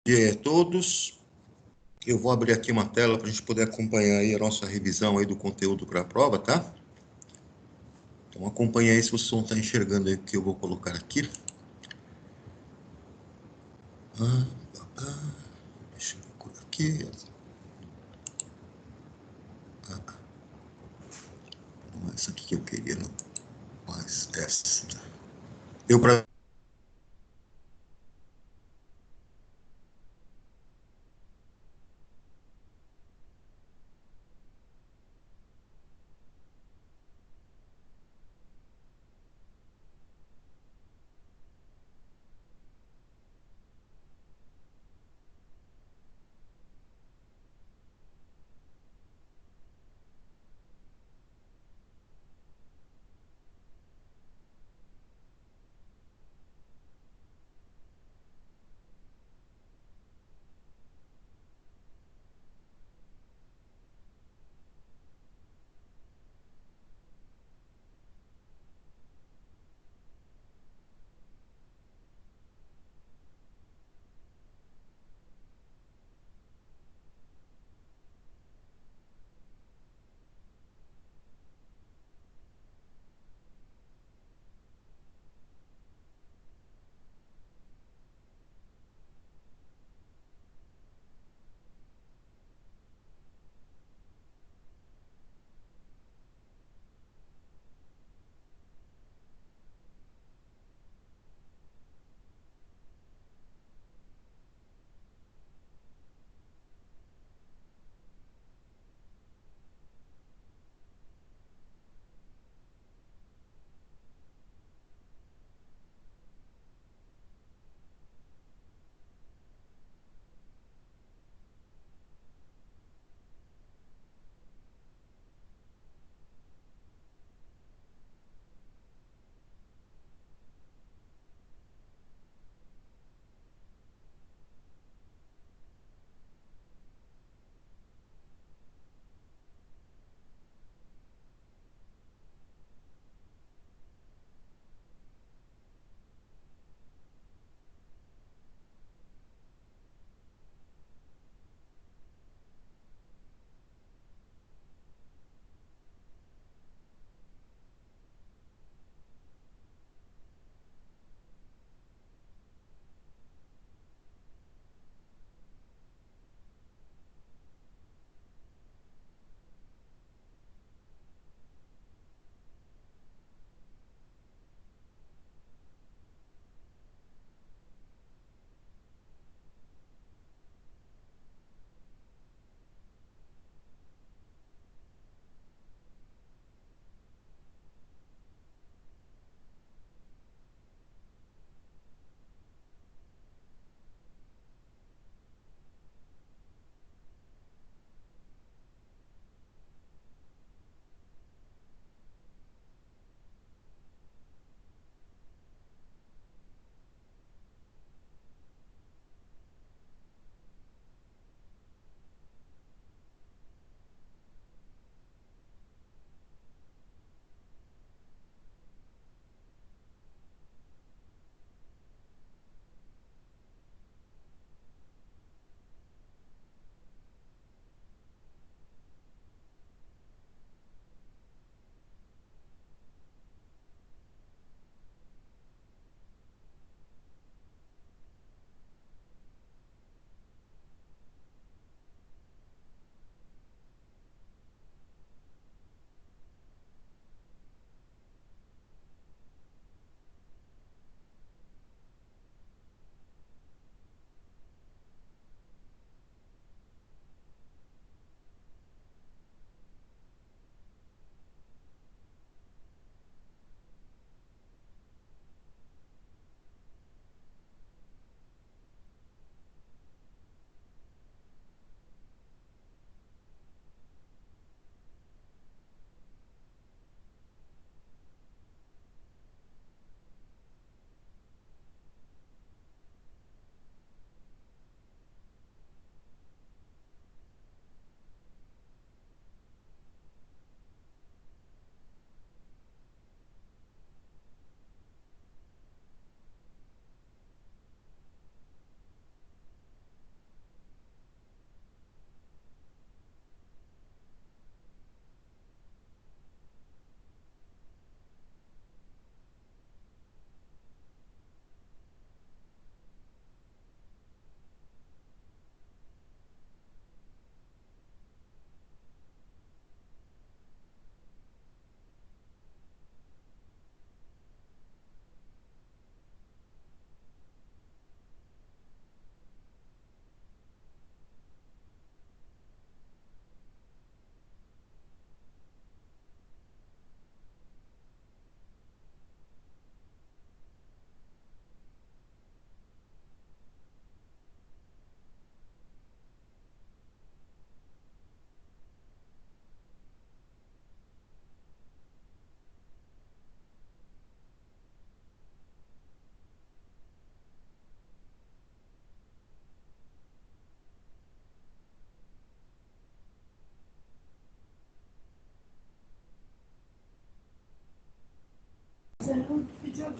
Dia a todos. Eu vou abrir aqui uma tela para a gente poder acompanhar aí a nossa revisão aí do conteúdo para a prova, tá? Então acompanha aí se vocês vão estar enxergando aí o que eu vou colocar aqui. Deixa eu procurar aqui. Não é essa aqui que eu queria, não. Mas essa. Deu para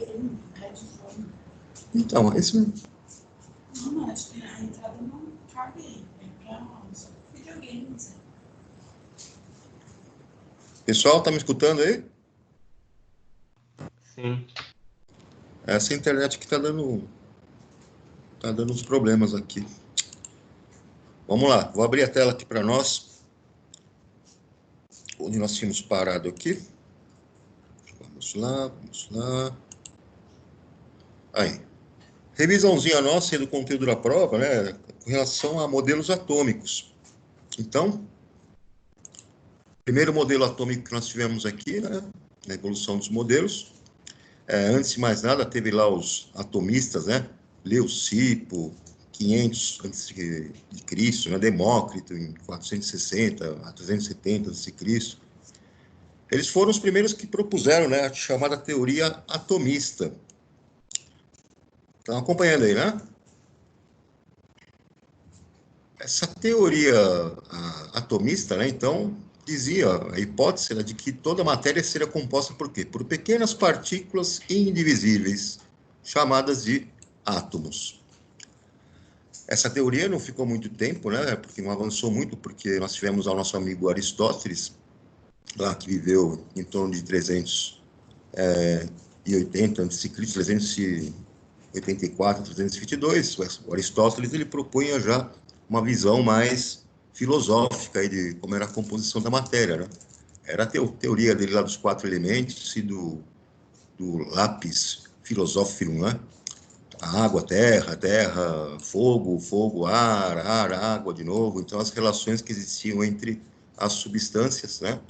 videogame, headphone. Então, esse... Não, acho que a entrada não cabe aí. É pra só videogames. Pessoal, tá me escutando aí? Sim. Essa internet que tá dando uns problemas aqui. Vamos lá, vou abrir a tela aqui para nós. Onde nós tínhamos parado aqui. Vamos lá. Aí. Revisãozinha nossa do conteúdo da prova, né? Com relação a modelos atômicos. Então, primeiro modelo atômico que nós tivemos aqui, né? Na evolução dos modelos. Antes de mais nada, teve lá os atomistas, né? Leucipo, 500 a.C., né? Demócrito, em 460 a 370 a.C. Eles foram os primeiros que propuseram, né, a chamada teoria atomista. Estão acompanhando aí, né? Essa teoria atomista, né, então, dizia, a hipótese era de que toda matéria seria composta por quê? Por pequenas partículas indivisíveis, chamadas de átomos. Essa teoria não ficou muito tempo, né, porque não avançou muito, porque nós tivemos o nosso amigo Aristóteles, lá que viveu em torno de 380 a.C., 384, 322, o Aristóteles ele propunha já uma visão mais filosófica aí de como era a composição da matéria, né? Era a teoria dele lá dos 4 elementos e do lápis filosófico, né? A água, terra, fogo, ar, água de novo. Então, as relações que existiam entre as substâncias, né?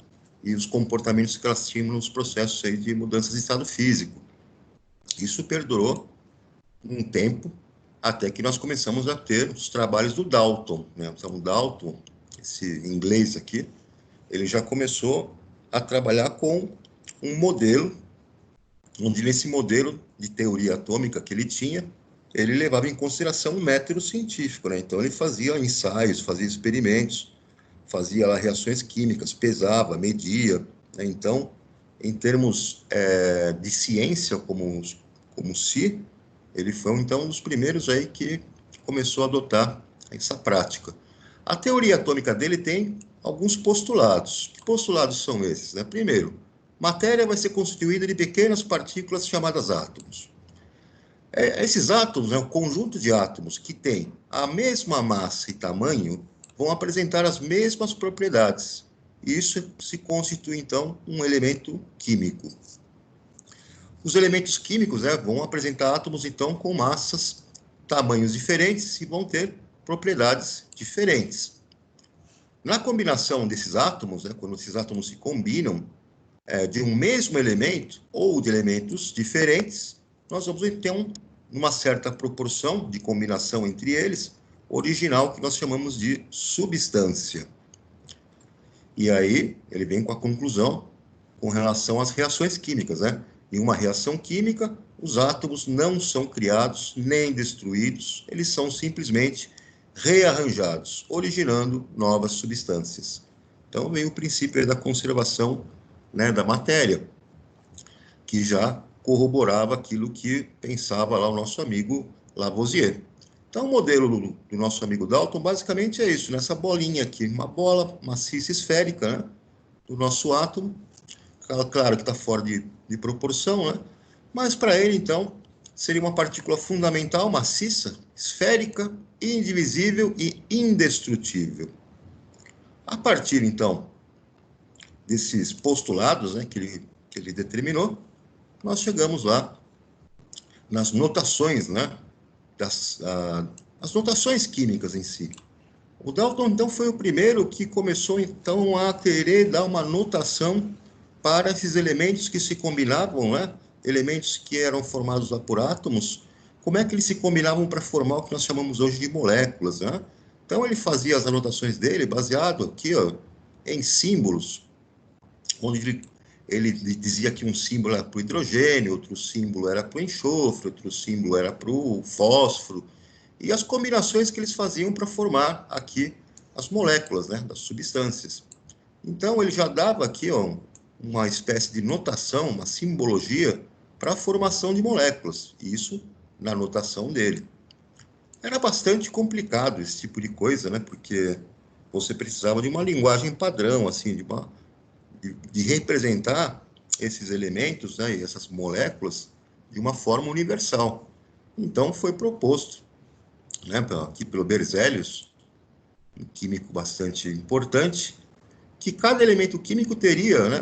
E os comportamentos que elas tinham nos processos aí de mudanças de estado físico. Isso perdurou um tempo, até que nós começamos a ter os trabalhos do Dalton, né? Então, o Dalton, esse inglês aqui, ele já começou a trabalhar com um modelo, onde nesse modelo de teoria atômica que ele tinha, ele levava em consideração um método científico, né? Então, ele fazia ensaios, fazia experimentos, fazia lá reações químicas, pesava, media, né? Então, em termos de ciência como se, ele foi, então, um dos primeiros aí que começou a adotar essa prática. A teoria atômica dele tem alguns postulados. Que postulados são esses, né? Primeiro, matéria vai ser constituída de pequenas partículas chamadas átomos. Esses átomos, né, o conjunto de átomos que tem a mesma massa e tamanho, vão apresentar as mesmas propriedades. Isso se constitui, então, um elemento químico. Os elementos químicos, né, vão apresentar átomos, então, com massas, tamanhos diferentes e vão ter propriedades diferentes. Na combinação desses átomos, né, quando esses átomos se combinam de um mesmo elemento ou de elementos diferentes, nós vamos ter uma certa proporção de combinação entre eles, original, que nós chamamos de substância. E aí, ele vem com a conclusão com relação às reações químicas, né? Em uma reação química, os átomos não são criados nem destruídos, eles são simplesmente rearranjados, originando novas substâncias. Então, vem o princípio da conservação, né, da matéria, que já corroborava aquilo que pensava lá o nosso amigo Lavoisier. Então, o modelo do nosso amigo Dalton, basicamente é isso, nessa bolinha aqui, uma bola maciça esférica, né, do nosso átomo. Claro que está fora de proporção, né? Mas para ele, então, seria uma partícula fundamental, maciça, esférica, indivisível e indestrutível. A partir, então, desses postulados, né, que ele determinou, nós chegamos lá nas notações, né, as notações químicas em si. O Dalton, então, foi o primeiro que começou, então, a querer dar uma notação para esses elementos que se combinavam, né? Elementos que eram formados lá por átomos, como é que eles se combinavam para formar o que nós chamamos hoje de moléculas, né? Então, ele fazia as anotações dele baseado aqui, ó, em símbolos, onde ele dizia que um símbolo era para o hidrogênio, outro símbolo era para o enxofre, outro símbolo era para o fósforo, e as combinações que eles faziam para formar aqui as moléculas, né, das substâncias. Então, ele já dava aqui, ó, uma espécie de notação, uma simbologia para a formação de moléculas, isso na notação dele. Era bastante complicado esse tipo de coisa, né? Porque você precisava de uma linguagem padrão, assim, de representar esses elementos, né, e essas moléculas de uma forma universal. Então foi proposto, né, aqui pelo Berzelius, um químico bastante importante, que cada elemento químico teria, né,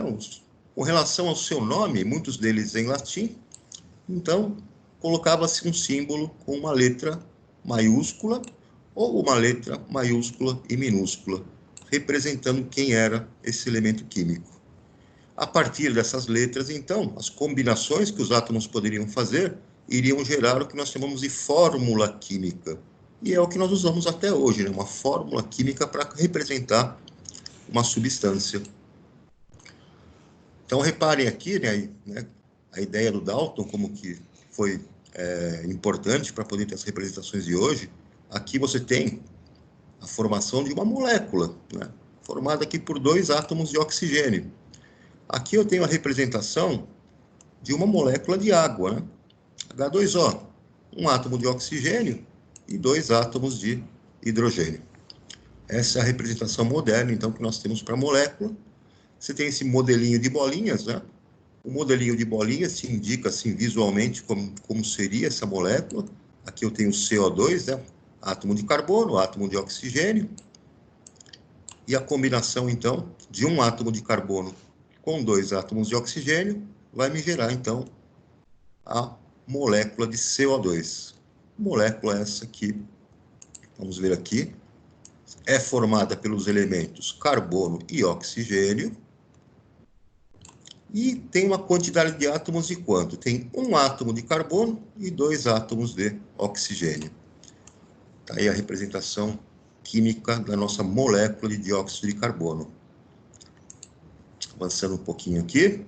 com relação ao seu nome, muitos deles em latim, então colocava-se um símbolo com uma letra maiúscula ou uma letra maiúscula e minúscula, representando quem era esse elemento químico. A partir dessas letras, então, as combinações que os átomos poderiam fazer iriam gerar o que nós chamamos de fórmula química. E é o que nós usamos até hoje, né? Uma fórmula química para representar uma substância. Então, reparem aqui, né, a ideia do Dalton, como que foi importante para poder ter as representações de hoje. Aqui você tem a formação de uma molécula, né, formada aqui por 2 átomos de oxigênio. Aqui eu tenho a representação de uma molécula de água, né? H2O, um átomo de oxigênio e 2 átomos de hidrogênio. Essa é a representação moderna, então, que nós temos para a molécula. Você tem esse modelinho de bolinhas, né? O modelinho de bolinhas se indica, assim, visualmente como seria essa molécula. Aqui eu tenho CO2, né? Átomo de carbono, átomo de oxigênio. E a combinação, então, de um átomo de carbono com 2 átomos de oxigênio, vai me gerar, então, a molécula de CO2. Molécula essa aqui, vamos ver aqui, é formada pelos elementos carbono e oxigênio, e tem uma quantidade de átomos de quanto? Tem 1 átomo de carbono e 2 átomos de oxigênio. Está aí a representação química da nossa molécula de dióxido de carbono. Avançando um pouquinho aqui.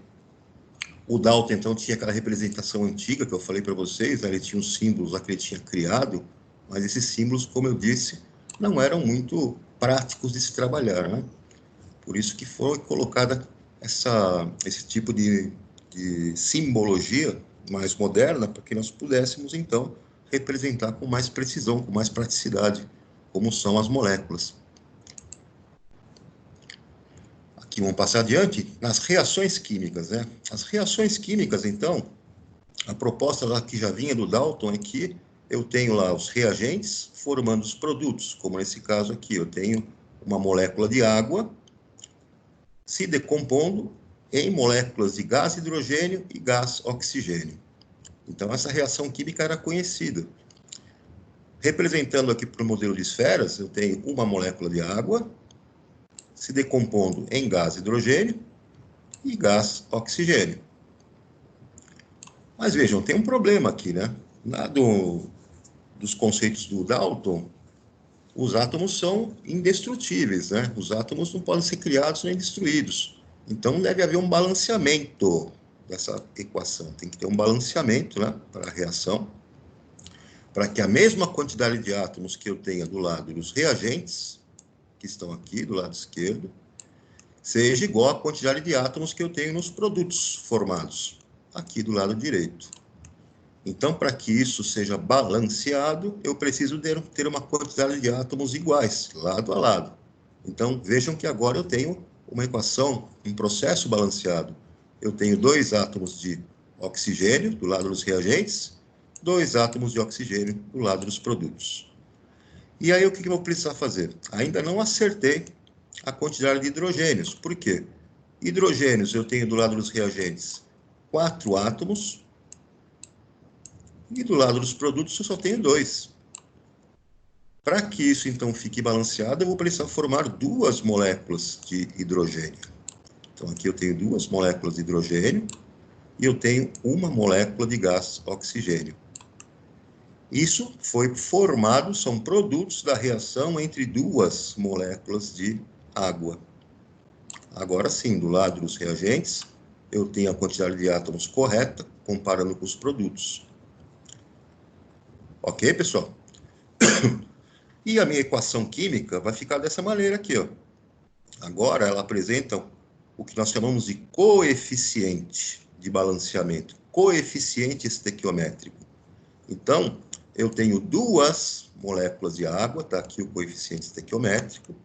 O Dalton, então, tinha aquela representação antiga que eu falei para vocês, né? Ele tinha os símbolos lá que ele tinha criado, mas esses símbolos, como eu disse, não eram muito práticos de se trabalhar, né? Por isso que foi colocada esse tipo de simbologia mais moderna, para que nós pudéssemos, então, representar com mais precisão, com mais praticidade, como são as moléculas. Aqui vamos passar adiante nas reações químicas, né? As reações químicas, então, a proposta lá que já vinha do Dalton é que eu tenho lá os reagentes formando os produtos, como nesse caso aqui, eu tenho uma molécula de água se decompondo em moléculas de gás hidrogênio e gás oxigênio. Então, essa reação química era conhecida. Representando aqui para o modelo de esferas, eu tenho uma molécula de água se decompondo em gás hidrogênio e gás oxigênio. Mas vejam, tem um problema aqui, né? Dos conceitos do Dalton, os átomos são indestrutíveis, né? Os átomos não podem ser criados nem destruídos. Então, deve haver um balanceamento dessa equação. Tem que ter um balanceamento, né, para a reação, para que a mesma quantidade de átomos que eu tenha do lado dos reagentes, que estão aqui do lado esquerdo, seja igual à quantidade de átomos que eu tenho nos produtos formados, aqui do lado direito. Então, para que isso seja balanceado, eu preciso ter uma quantidade de átomos iguais, lado a lado. Então, vejam que agora eu tenho uma equação, um processo balanceado. Eu tenho 2 átomos de oxigênio do lado dos reagentes, 2 átomos de oxigênio do lado dos produtos. E aí, o que eu vou precisar fazer? Ainda não acertei a quantidade de hidrogênios. Por quê? Hidrogênios eu tenho do lado dos reagentes 4 átomos, e do lado dos produtos eu só tenho 2. Para que isso, então, fique balanceado, eu vou precisar formar 2 moléculas de hidrogênio. Então, aqui eu tenho 2 moléculas de hidrogênio e eu tenho uma molécula de gás oxigênio. Isso foi formado, são produtos da reação entre 2 moléculas de água. Agora sim, do lado dos reagentes, eu tenho a quantidade de átomos correta, comparando com os produtos. Ok, pessoal? E a minha equação química vai ficar dessa maneira aqui, ó. Agora ela apresenta o que nós chamamos de coeficiente de balanceamento. coeficiente estequiométrico. Então, eu tenho duas moléculas de água, está aqui o coeficiente estequiométrico,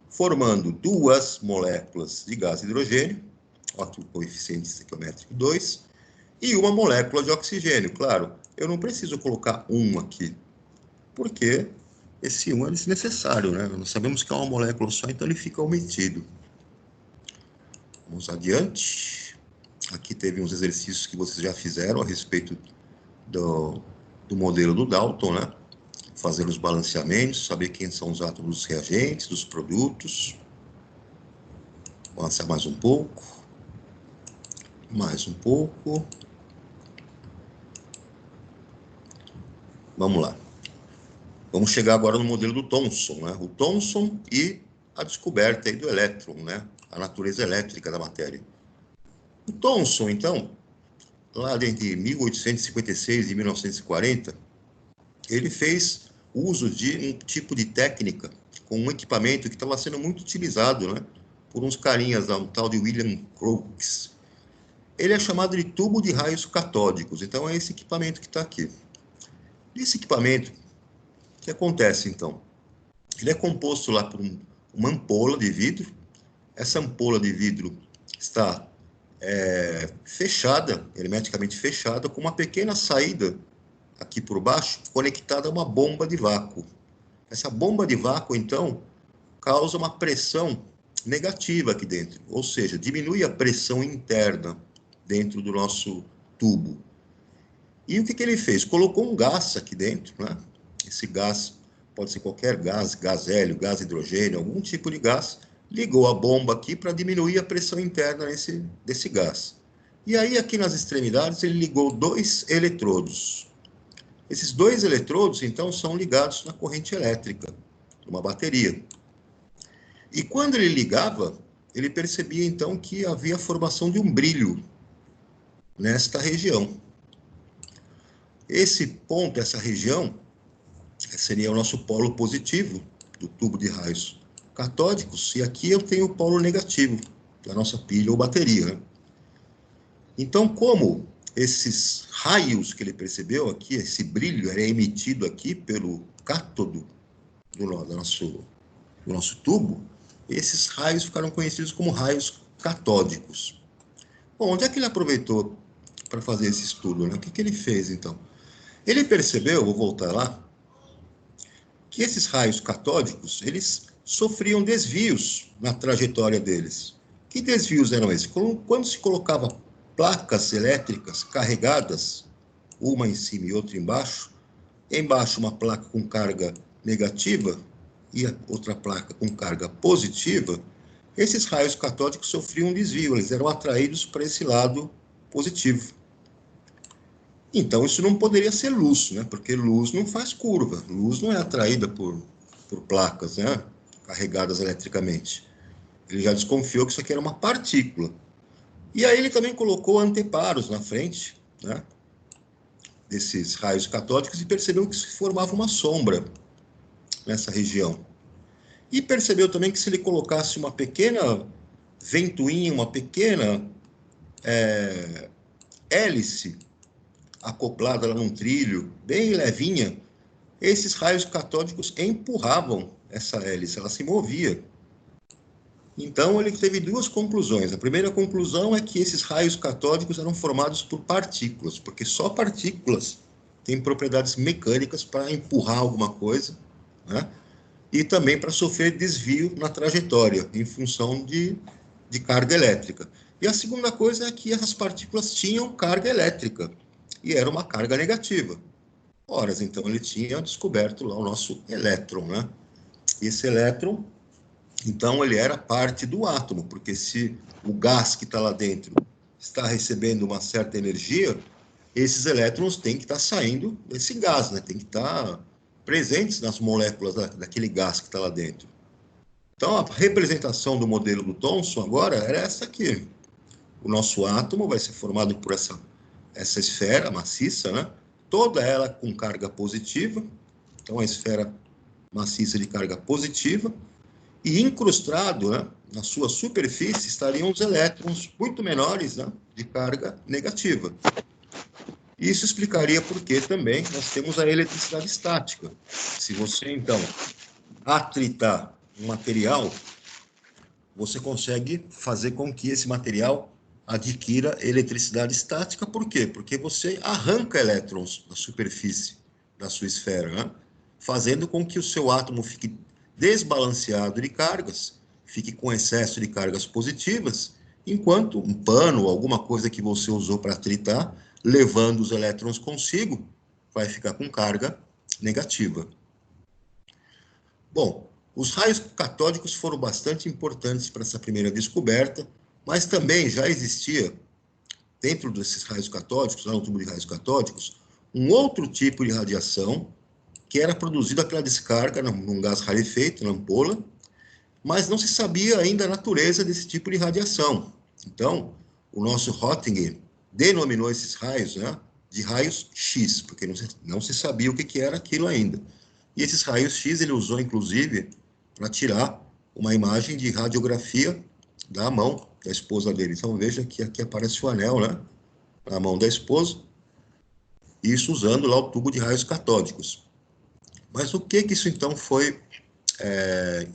formando duas moléculas de gás hidrogênio, aqui o coeficiente estequiométrico 2, e uma molécula de oxigênio. Claro, eu não preciso colocar 1 aqui, porque esse 1 é desnecessário, né? Nós sabemos que é uma molécula só, então ele fica omitido. Vamos adiante. Aqui teve uns exercícios que vocês já fizeram a respeito do modelo do Dalton, né? Fazer os balanceamentos, saber quem são os átomos dos reagentes, dos produtos. Vou avançar mais um pouco. Mais um pouco. Vamos lá. Vamos chegar agora no modelo do Thomson, né? O Thomson e a descoberta aí do elétron, né? A natureza elétrica da matéria. O Thomson, então, lá entre 1856 e 1940, ele fez uso de um tipo de técnica com um equipamento que estava sendo muito utilizado, né? Por uns carinhas lá, um tal de William Crookes. Ele é chamado de tubo de raios catódicos, então é esse equipamento que está aqui. Esse equipamento, o que acontece, então? Ele é composto lá por uma ampola de vidro. Essa ampola de vidro está fechada, hermeticamente fechada, com uma pequena saída aqui por baixo, conectada a uma bomba de vácuo. Essa bomba de vácuo, então, causa uma pressão negativa aqui dentro, ou seja, diminui a pressão interna dentro do nosso tubo. E o que ele fez? Colocou um gás aqui dentro, né? Esse gás pode ser qualquer gás, gás hélio, gás hidrogênio, algum tipo de gás, ligou a bomba aqui para diminuir a pressão interna desse gás. E aí, aqui nas extremidades, ele ligou 2 eletrodos. Esses 2 eletrodos, então, são ligados na corrente elétrica, numa bateria. E quando ele ligava, ele percebia, então, que havia a formação de um brilho nesta região. Esse ponto, essa região, seria o nosso polo positivo do tubo de raios catódicos, e aqui eu tenho o polo negativo da nossa pilha ou bateria, né? Então, como esses raios que ele percebeu aqui, esse brilho era emitido aqui pelo cátodo do nosso tubo, esses raios ficaram conhecidos como raios catódicos. Bom, onde é que ele aproveitou para fazer esse estudo, né? O que ele fez, então? Ele percebeu, vou voltar lá, que esses raios catódicos, eles sofriam desvios na trajetória deles. Que desvios eram esses? Quando se colocava placas elétricas carregadas, uma em cima e outra embaixo uma placa com carga negativa e a outra placa com carga positiva, esses raios catódicos sofriam um desvio, eles eram atraídos para esse lado positivo. Então, isso não poderia ser luz, né? Porque luz não faz curva. Luz não é atraída por placas, né? Carregadas eletricamente. Ele já desconfiou que isso aqui era uma partícula. E aí ele também colocou anteparos na frente, né? Desses raios catódicos e percebeu que se formava uma sombra nessa região. E percebeu também que se ele colocasse uma pequena ventoinha, uma pequena hélice acoplada lá num trilho, bem levinha, esses raios catódicos empurravam essa hélice, ela se movia. Então, ele teve 2 conclusões. A primeira conclusão é que esses raios catódicos eram formados por partículas, porque só partículas têm propriedades mecânicas para empurrar alguma coisa, né? E também para sofrer desvio na trajetória, em função de carga elétrica. E a segunda coisa é que essas partículas tinham carga elétrica, e era uma carga negativa. Ora, então ele tinha descoberto lá o nosso elétron, né? E esse elétron, então, ele era parte do átomo, porque se o gás que está lá dentro está recebendo uma certa energia, esses elétrons têm que estar saindo desse gás, né? Tem que estar presentes nas moléculas daquele gás que está lá dentro. Então, a representação do modelo do Thomson agora era essa aqui. O nosso átomo vai ser formado por essa esfera maciça, né? Toda ela com carga positiva. Então, a esfera maciça de carga positiva. E incrustado, né, na sua superfície estariam os elétrons muito menores, né, de carga negativa. Isso explicaria por que também nós temos a eletricidade estática. Se você, então, atritar um material, você consegue fazer com que esse material adquira eletricidade estática. Por quê? Porque você arranca elétrons da superfície da sua esfera, né? Fazendo com que o seu átomo fique desbalanceado de cargas, fique com excesso de cargas positivas, enquanto um pano ou alguma coisa que você usou para atritar, levando os elétrons consigo, vai ficar com carga negativa. Bom, os raios catódicos foram bastante importantes para essa primeira descoberta, mas também já existia, dentro desses raios catódicos, lá no tubo de raios catódicos, um outro tipo de radiação que era produzida pela descarga num gás rarefeito, na ampola, mas não se sabia ainda a natureza desse tipo de radiação. Então, o nosso Röntgen denominou esses raios, né, de raios X, porque não se sabia o que era aquilo ainda. E esses raios X ele usou, inclusive, para tirar uma imagem de radiografia da mão da esposa dele. Então, veja que aqui aparece o anel, né, na mão da esposa, isso usando lá o tubo de raios catódicos. Mas o que isso, então, foi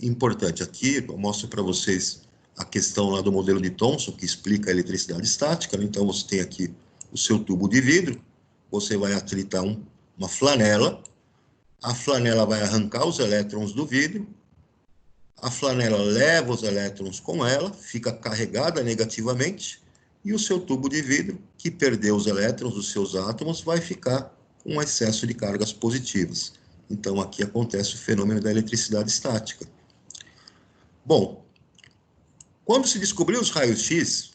importante? Aqui eu mostro para vocês a questão lá do modelo de Thomson, que explica a eletricidade estática, né? Então, você tem aqui o seu tubo de vidro, você vai atritar uma flanela, a flanela vai arrancar os elétrons do vidro, a flanela leva os elétrons com ela, fica carregada negativamente, e o seu tubo de vidro, que perdeu os elétrons dos seus átomos, vai ficar com um excesso de cargas positivas. Então, aqui acontece o fenômeno da eletricidade estática. Bom, quando se descobriu os raios-x,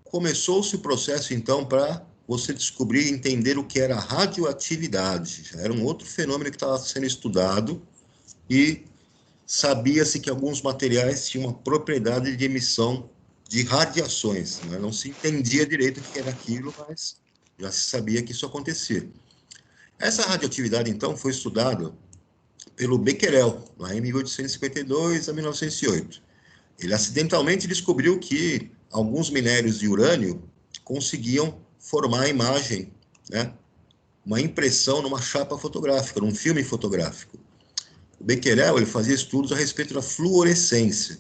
começou-se o processo, então, para você descobrir e entender o que era a radioatividade. Já era um outro fenômeno que estava sendo estudado e sabia-se que alguns materiais tinham uma propriedade de emissão de radiações. Né? Não se entendia direito o que era aquilo, mas já se sabia que isso acontecia. Essa radioatividade, então, foi estudada pelo Becquerel, lá em 1852 a 1908. Ele acidentalmente descobriu que alguns minérios de urânio conseguiam formar a imagem, né? Uma impressão numa chapa fotográfica, num filme fotográfico. O Becquerel ele fazia estudos a respeito da fluorescência.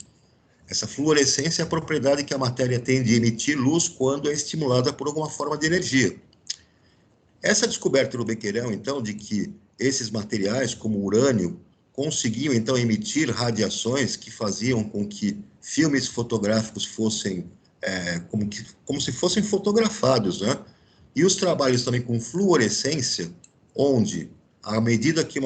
Essa fluorescência é a propriedade que a matéria tem de emitir luz quando é estimulada por alguma forma de energia. Essa descoberta do Becquerel, então, de que esses materiais, como o urânio, conseguiam, então, emitir radiações que faziam com que filmes fotográficos fossem como se fossem fotografados, né? E os trabalhos também com fluorescência, onde, à medida que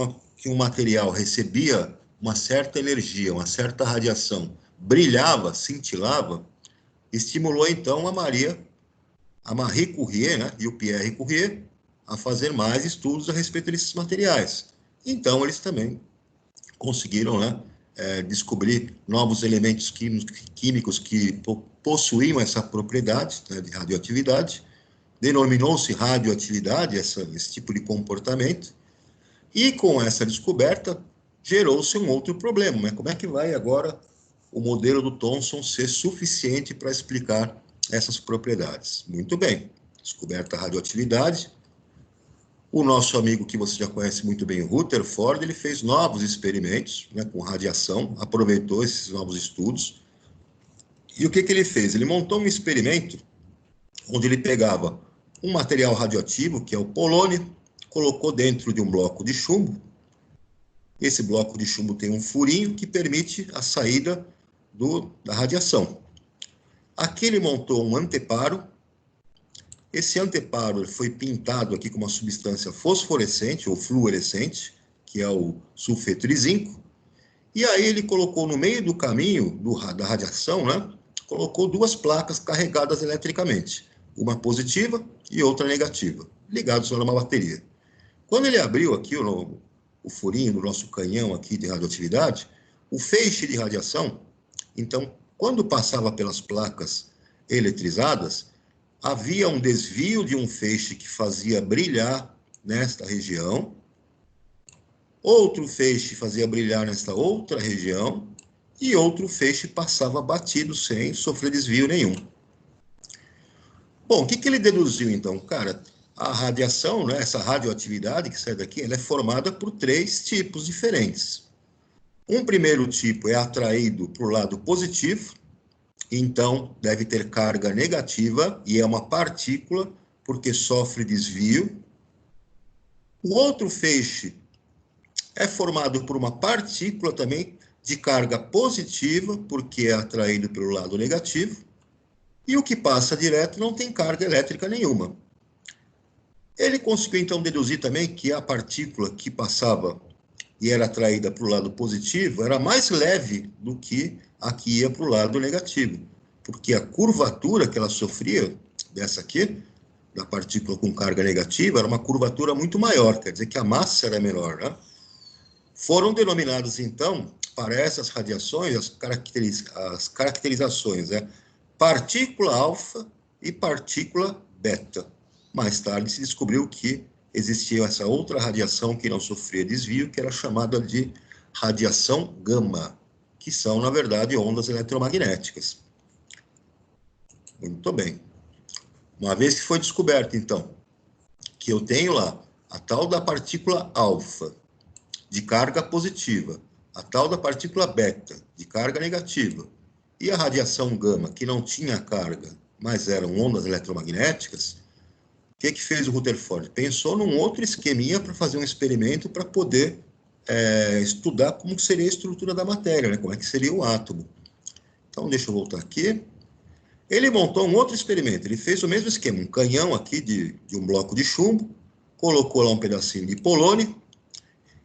um material recebia uma certa energia, uma certa radiação, brilhava, cintilava, estimulou, então, a Marie Curie, né, e o Pierre Curie, a fazer mais estudos a respeito desses materiais. Então, eles também conseguiram, né, descobrir novos elementos químicos que possuíam essa propriedade, né, de radioatividade. Denominou-se radioatividade esse tipo de comportamento. E com essa descoberta, gerou-se um outro problema. Né? Como é que vai agora o modelo do Thomson ser suficiente para explicar essas propriedades? Muito bem, descoberta a radioatividade. O nosso amigo que você já conhece muito bem, o Rutherford, ele fez novos experimentos, né, com radiação, aproveitou esses novos estudos. E o que ele fez? Ele montou um experimento onde ele pegava um material radioativo, que é o polônio, colocou dentro de um bloco de chumbo. Esse bloco de chumbo tem um furinho que permite a saída da radiação. Aqui ele montou um anteparo. Esse anteparo foi pintado aqui com uma substância fosforescente ou fluorescente, que é o sulfeto de zinco. E aí ele colocou no meio do caminho da radiação, né, colocou duas placas carregadas eletricamente, uma positiva e outra negativa, ligados a uma bateria. Quando ele abriu aqui o furinho do nosso canhão aqui de radioatividade, o feixe de radiação, então, quando passava pelas placas eletrizadas, havia um desvio de um feixe que fazia brilhar nesta região, outro feixe fazia brilhar nesta outra região, e outro feixe passava batido sem sofrer desvio nenhum. Bom, o que ele deduziu, então? Cara, a radiação, né, essa radioatividade que sai daqui, ela é formada por 3 tipos diferentes. Um primeiro tipo é atraído para o lado positivo, então deve ter carga negativa, e é uma partícula, porque sofre desvio. O outro feixe é formado por uma partícula também de carga positiva, porque é atraído pelo lado negativo, e o que passa direto não tem carga elétrica nenhuma. Ele conseguiu, então, deduzir também que a partícula que passava e era atraída para o lado positivo era mais leve do que a que ia para o lado negativo, porque a curvatura que ela sofria, dessa aqui, da partícula com carga negativa, era uma curvatura muito maior, quer dizer que a massa era menor, né? Foram denominadas, então, para essas radiações, as caracterizações, né? Partícula alfa e partícula beta. Mais tarde se descobriu que existia essa outra radiação que não sofria desvio, que era chamada de radiação gama, que são, na verdade, ondas eletromagnéticas. Muito bem. Uma vez que foi descoberto, então, que eu tenho lá a tal da partícula alfa, de carga positiva, a tal da partícula beta, de carga negativa, e a radiação gama, que não tinha carga, mas eram ondas eletromagnéticas, o que fez o Rutherford? Pensou num outro esqueminha para fazer um experimento para poder estudar como seria a estrutura da matéria, né? Como é que seria o átomo. Então, deixa eu voltar aqui. Ele montou um outro experimento, ele fez o mesmo esquema, um canhão aqui de um bloco de chumbo, colocou lá um pedacinho de polônio,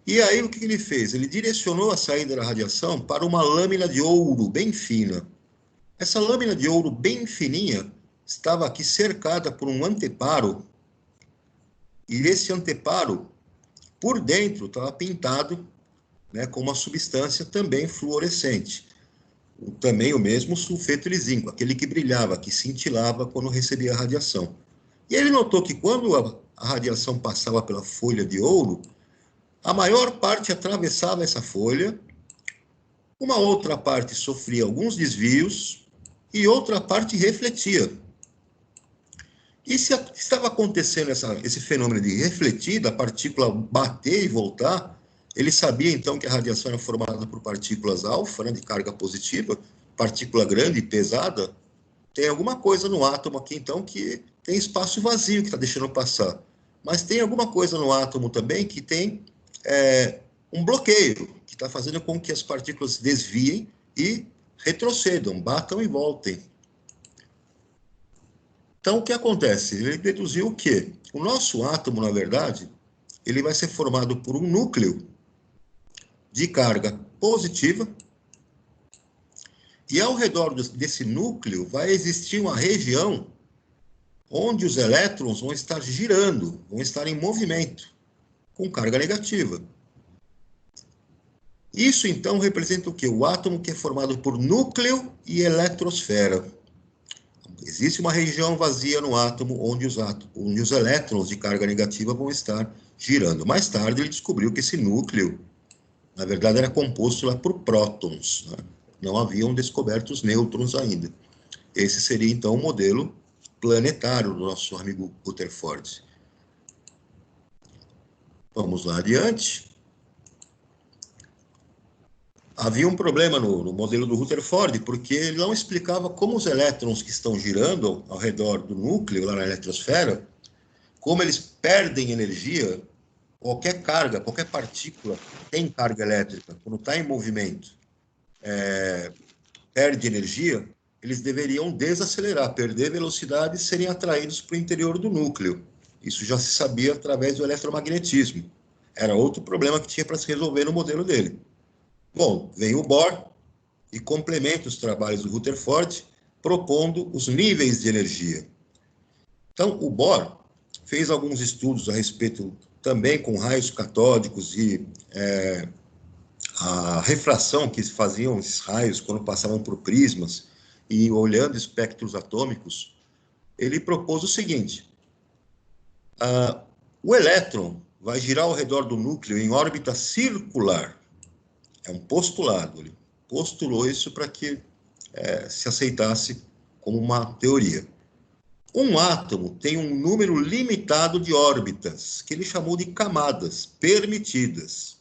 e aí o que ele fez? Ele direcionou a saída da radiação para uma lâmina de ouro bem fina. Essa lâmina de ouro bem fininha estava aqui cercada por um anteparo, e esse anteparo, por dentro, estava pintado, né, com uma substância também fluorescente. Também o mesmo sulfeto de zinco, aquele que brilhava, que cintilava quando recebia a radiação. E ele notou que quando a radiação passava pela folha de ouro, a maior parte atravessava essa folha, uma outra parte sofria alguns desvios e outra parte refletia. E se estava acontecendo esse fenômeno de refletir, da partícula bater e voltar, ele sabia então que a radiação era formada por partículas alfa, né, de carga positiva, partícula grande e pesada. Tem alguma coisa no átomo aqui então que tem espaço vazio que está deixando passar. Mas tem alguma coisa no átomo também que tem um bloqueio, que está fazendo com que as partículas desviem e retrocedam, batam e voltem. Então, o que acontece? Ele deduziu que o nosso átomo, na verdade, ele vai ser formado por um núcleo de carga positiva, e ao redor desse núcleo vai existir uma região onde os elétrons vão estar girando, vão estar em movimento, com carga negativa. Isso, então, representa o quê? O átomo que é formado por núcleo e eletrosfera. Existe uma região vazia no átomo onde os elétrons de carga negativa vão estar girando. Mais tarde, ele descobriu que esse núcleo, na verdade, era composto lá por prótons, né? Não haviam descoberto os nêutrons ainda. Esse seria, então, o modelo planetário do nosso amigo Rutherford. Vamos lá adiante. Havia um problema no modelo do Rutherford, porque ele não explicava como os elétrons que estão girando ao redor do núcleo, lá na eletrosfera, como eles perdem energia. Qualquer carga, qualquer partícula tem carga elétrica. Quando está em movimento, perde energia, eles deveriam desacelerar, perder velocidade e serem atraídos para o interior do núcleo. Isso já se sabia através do eletromagnetismo. Era outro problema que tinha para se resolver no modelo dele. Bom, vem o Bohr e complementa os trabalhos do Rutherford, propondo os níveis de energia. Então, o Bohr fez alguns estudos a respeito também com raios catódicos e a refração que faziam esses raios quando passavam por prismas e olhando espectros atômicos. Ele propôs o seguinte: o elétron vai girar ao redor do núcleo em órbita circular. É um postulado. Ele postulou isso para que se aceitasse como uma teoria. Um átomo tem um número limitado de órbitas, que ele chamou de camadas permitidas.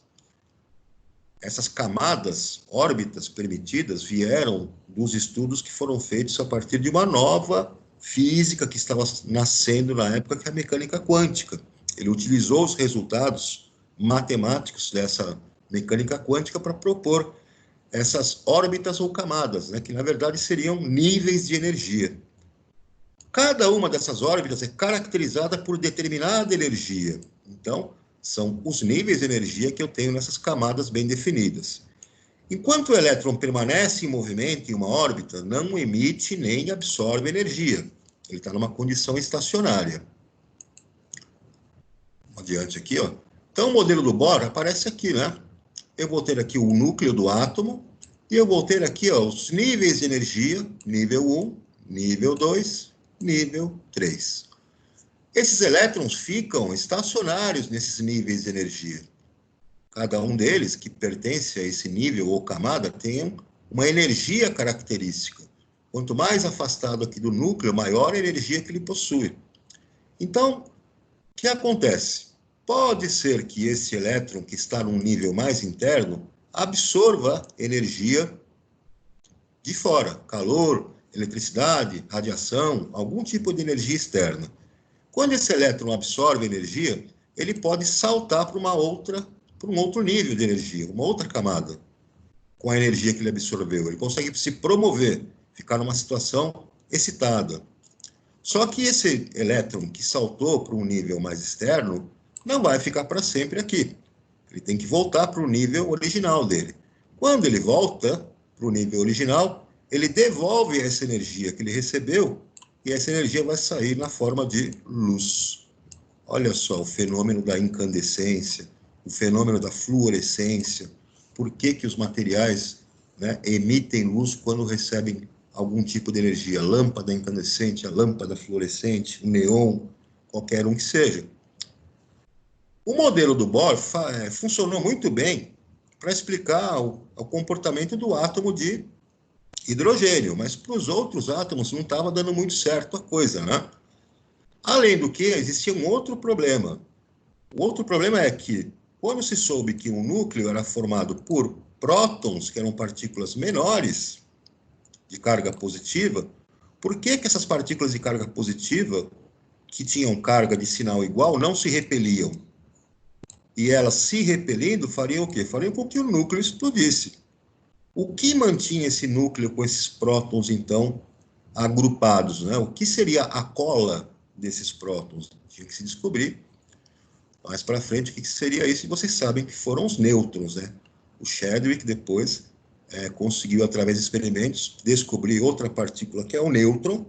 Essas camadas, órbitas permitidas, vieram dos estudos que foram feitos a partir de uma nova física que estava nascendo na época, que é a mecânica quântica. Ele utilizou os resultados matemáticos dessa mecânica quântica para propor essas órbitas ou camadas, né, que na verdade seriam níveis de energia. Cada uma dessas órbitas é caracterizada por determinada energia. Então, são os níveis de energia que eu tenho nessas camadas bem definidas. Enquanto o elétron permanece em movimento em uma órbita, não emite nem absorve energia. Ele está numa condição estacionária. Adiante aqui, ó. Então, o modelo do Bohr aparece aqui, né? Eu vou ter aqui o núcleo do átomo, e eu vou ter aqui, ó, os níveis de energia, nível 1, nível 2, nível 3. Esses elétrons ficam estacionários nesses níveis de energia. Cada um deles, que pertence a esse nível ou camada, tem uma energia característica. Quanto mais afastado aqui do núcleo, maior a energia que ele possui. Então, o que acontece? Pode ser que esse elétron, que está num nível mais interno, absorva energia de fora, calor, eletricidade, radiação, algum tipo de energia externa. Quando esse elétron absorve energia, ele pode saltar para um outro nível de energia, uma outra camada, com a energia que ele absorveu. Ele consegue se promover, ficar numa situação excitada. Só que esse elétron que saltou para um nível mais externo não vai ficar para sempre aqui. Ele tem que voltar para o nível original dele. Quando ele volta para o nível original, ele devolve essa energia que ele recebeu e essa energia vai sair na forma de luz. Olha só o fenômeno da incandescência, o fenômeno da fluorescência. Por que os materiais, né, emitem luz quando recebem algum tipo de energia? A lâmpada incandescente, a lâmpada fluorescente, o neon, qualquer um que seja. O modelo do Bohr funcionou muito bem para explicar o comportamento do átomo de hidrogênio, mas para os outros átomos não estava dando muito certo a coisa, né? Além do que, existia um outro problema. O outro problema é que, quando se soube que um núcleo era formado por prótons, que eram partículas menores de carga positiva, por que essas partículas de carga positiva, que tinham carga de sinal igual, não se repeliam? E elas se repelindo fariam o quê? Fariam com que o núcleo explodisse. O que mantinha esse núcleo com esses prótons, então, agrupados, né? O que seria a cola desses prótons? Tinha que se descobrir mais para frente o que seria isso, e vocês sabem que foram os nêutrons, né? O Chadwick depois conseguiu, através de experimentos, descobrir outra partícula que é o nêutron,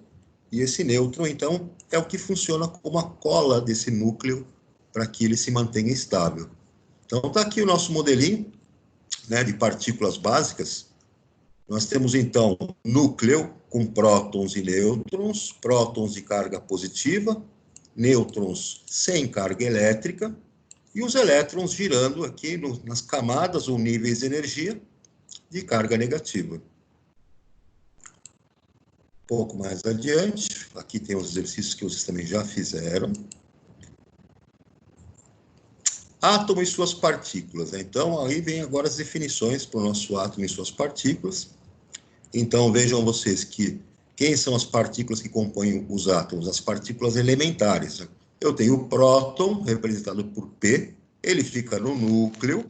e esse nêutron, então, é o que funciona como a cola desse núcleo para que ele se mantenha estável. Então, está aqui o nosso modelinho, né, de partículas básicas. Nós temos, então, núcleo com prótons e nêutrons, prótons de carga positiva, nêutrons sem carga elétrica, e os elétrons girando aqui nas camadas ou níveis de energia de carga negativa. Um pouco mais adiante, aqui tem os exercícios que vocês também já fizeram. Átomo e suas partículas. Então, aí vem agora as definições para o nosso átomo e suas partículas. Então, vejam vocês que quem são as partículas que compõem os átomos? As partículas elementares. Eu tenho o próton, representado por P, ele fica no núcleo,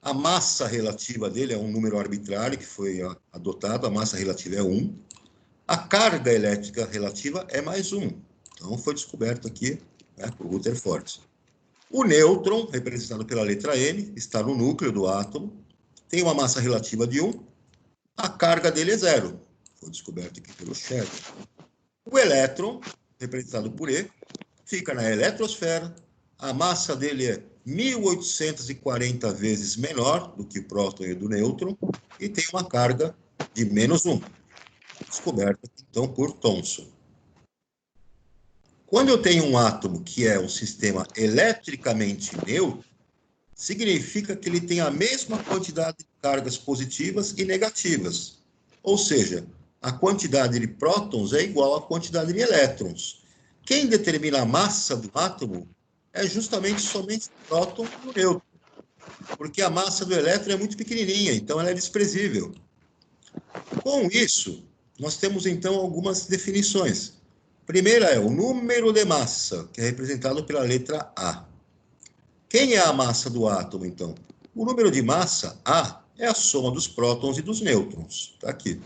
a massa relativa dele é um número arbitrário que foi adotado, a massa relativa é 1, a carga elétrica relativa é mais 1. Então, foi descoberto aqui, né, por Rutherford. O nêutron, representado pela letra N, está no núcleo do átomo, tem uma massa relativa de 1, a carga dele é 0. Foi descoberto aqui pelo Chadwick. O elétron, representado por E, fica na eletrosfera, a massa dele é 1.840 vezes menor do que o próton e do nêutron, e tem uma carga de menos 1. Descoberto, então, por Thomson. Quando eu tenho um átomo que é um sistema eletricamente neutro, significa que ele tem a mesma quantidade de cargas positivas e negativas. Ou seja, a quantidade de prótons é igual à quantidade de elétrons. Quem determina a massa do átomo é justamente somente o próton e o nêutron, porque a massa do elétron é muito pequenininha, então ela é desprezível. Com isso, nós temos então algumas definições. Primeira é o número de massa, que é representado pela letra A. Quem é a massa do átomo, então? O número de massa, A, é a soma dos prótons e dos nêutrons. Está aqui.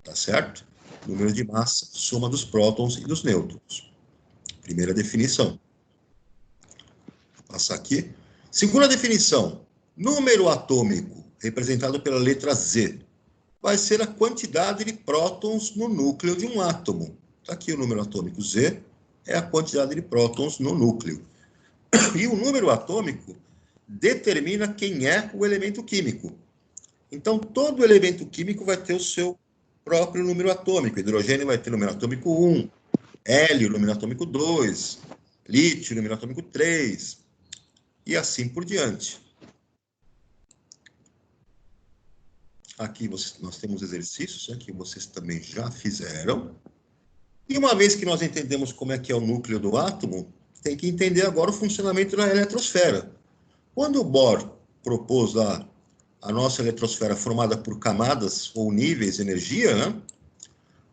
Tá certo? Número de massa, soma dos prótons e dos nêutrons. Primeira definição. Vou passar aqui. Segunda definição. Número atômico, representado pela letra Z, vai ser a quantidade de prótons no núcleo de um átomo. Está aqui o número atômico. Z é a quantidade de prótons no núcleo. E o número atômico determina quem é o elemento químico. Então, todo elemento químico vai ter o seu próprio número atômico. Hidrogênio vai ter número atômico 1, hélio, número atômico 2, lítio, número atômico 3, e assim por diante. Aqui nós temos exercícios que vocês também já fizeram. E uma vez que nós entendemos como é que é o núcleo do átomo, tem que entender agora o funcionamento da eletrosfera. Quando o Bohr propôs a nossa eletrosfera formada por camadas ou níveis de energia, né?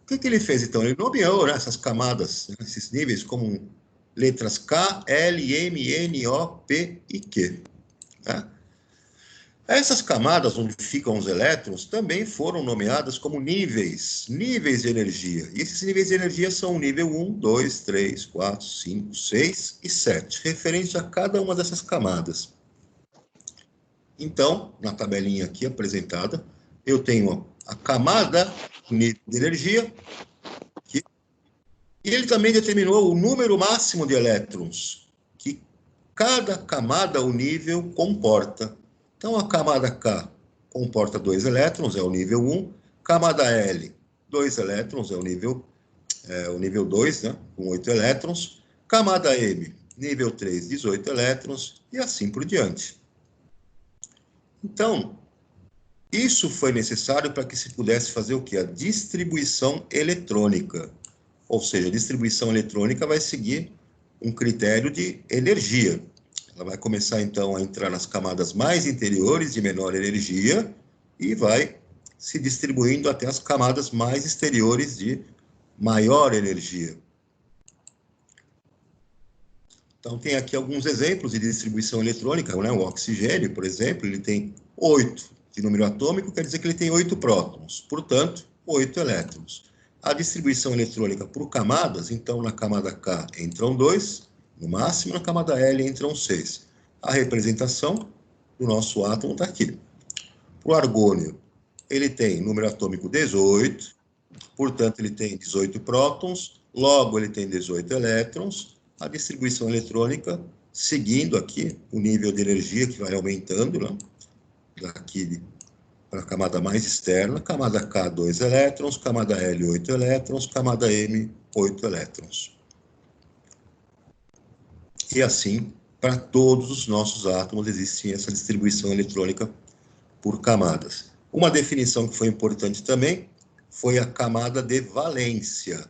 O que ele fez, então? Ele nomeou, né, essas camadas, né, esses níveis, como letras K, L, M, N, O, P e Q. Né? Essas camadas onde ficam os elétrons também foram nomeadas como níveis de energia. E esses níveis de energia são o nível 1, 2, 3, 4, 5, 6 e 7, referente a cada uma dessas camadas. Então, na tabelinha aqui apresentada, eu tenho a camada de energia, aqui, e ele também determinou o número máximo de elétrons que cada camada ou nível comporta. Então, a camada K comporta 2 elétrons, é o nível 1. Camada L, 2 elétrons, é o nível 2, né, com 8 elétrons. Camada M, nível 3, 18 elétrons, e assim por diante. Então, isso foi necessário para que se pudesse fazer o quê? A distribuição eletrônica. Ou seja, a distribuição eletrônica vai seguir um critério de energia. Ela vai começar, então, a entrar nas camadas mais interiores de menor energia e vai se distribuindo até as camadas mais exteriores de maior energia. Então, tem aqui alguns exemplos de distribuição eletrônica, né? O oxigênio, por exemplo, ele tem 8 de número atômico, quer dizer que ele tem 8 prótons, portanto, 8 elétrons. A distribuição eletrônica por camadas, então, na camada K entram 2, no máximo, na camada L entram 6. A representação do nosso átomo está aqui. Para o argônio, ele tem número atômico 18, portanto, ele tem 18 prótons, logo ele tem 18 elétrons. A distribuição eletrônica, seguindo aqui o nível de energia que vai aumentando, né? Daqui para a camada mais externa, camada K, 2 elétrons, camada L, 8 elétrons, camada M, 8 elétrons. E assim, para todos os nossos átomos, existe essa distribuição eletrônica por camadas. Uma definição que foi importante também foi a camada de valência.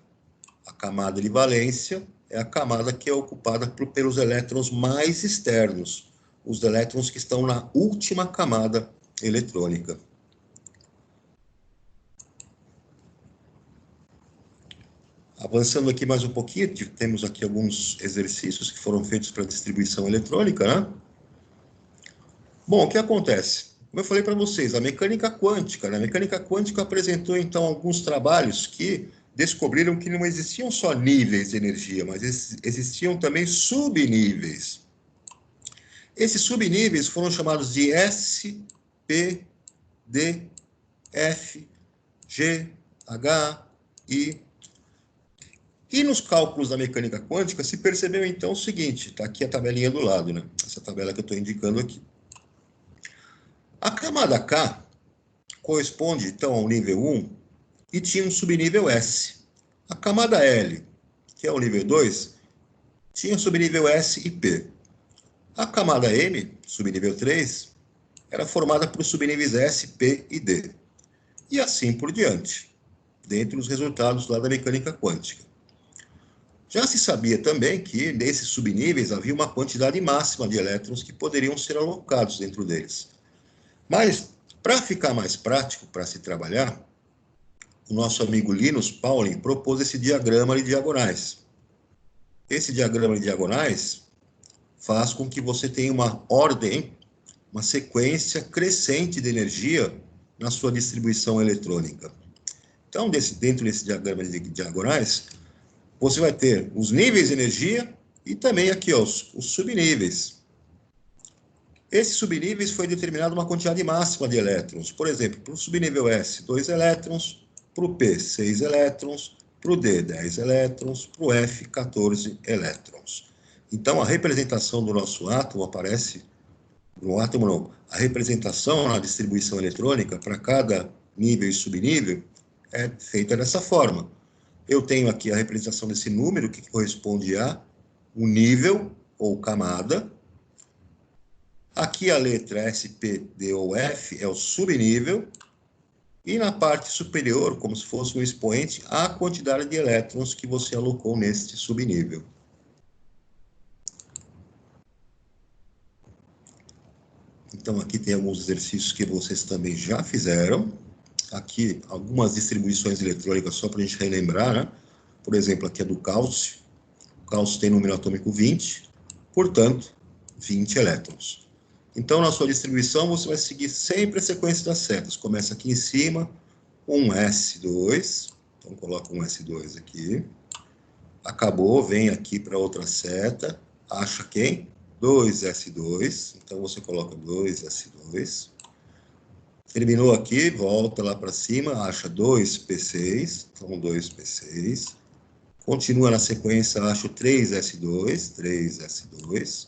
A camada de valência é a camada que é ocupada pelos elétrons mais externos, os elétrons que estão na última camada eletrônica. Avançando aqui mais um pouquinho, temos aqui alguns exercícios que foram feitos para distribuição eletrônica, né? Bom, o que acontece? Como eu falei para vocês, a mecânica quântica, né? A mecânica quântica apresentou, então, alguns trabalhos que descobriram que não existiam só níveis de energia, mas existiam também subníveis. Esses subníveis foram chamados de S, P, D, F, G, H, I. E nos cálculos da mecânica quântica se percebeu então o seguinte, está aqui a tabelinha do lado, né? Essa tabela que eu estou indicando aqui. A camada K corresponde então ao nível 1 e tinha um subnível S. A camada L, que é o nível 2, tinha subnível S e P. A camada M, subnível 3, era formada por subníveis S, P e D. E assim por diante, dentro dos resultados lá da mecânica quântica. Já se sabia também que nesses subníveis havia uma quantidade máxima de elétrons que poderiam ser alocados dentro deles. Mas, para ficar mais prático para se trabalhar, o nosso amigo Linus Pauling propôs esse diagrama de diagonais. Esse diagrama de diagonais faz com que você tenha uma ordem, uma sequência crescente de energia na sua distribuição eletrônica. Então, dentro desse diagrama de diagonais, você vai ter os níveis de energia e também aqui, ó, os subníveis. Esses subníveis foi determinada uma quantidade máxima de elétrons. Por exemplo, para o subnível S, 2 elétrons, para o P, 6 elétrons, para o D, 10 elétrons, para o F, 14 elétrons. Então, a representação do nosso átomo aparece, no átomo não, a representação na distribuição eletrônica para cada nível e subnível é feita dessa forma. Eu tenho aqui a representação desse número, que corresponde a um nível ou camada. Aqui a letra S, P, D ou F é o subnível. E na parte superior, como se fosse um expoente, a quantidade de elétrons que você alocou neste subnível. Então, aqui tem alguns exercícios que vocês também já fizeram. Aqui, algumas distribuições eletrônicas, só para a gente relembrar, né? Por exemplo, aqui é do cálcio. O cálcio tem número atômico 20, portanto, 20 elétrons. Então, na sua distribuição, você vai seguir sempre a sequência das setas. Começa aqui em cima, um S2. Então, coloca um S2 aqui. Acabou, vem aqui para outra seta. Acha quem? 2S2. Então, você coloca 2S2. Terminou aqui, volta lá para cima, acha 2P6. Então, 2P6. Continua na sequência, acha 3S2. 3S2.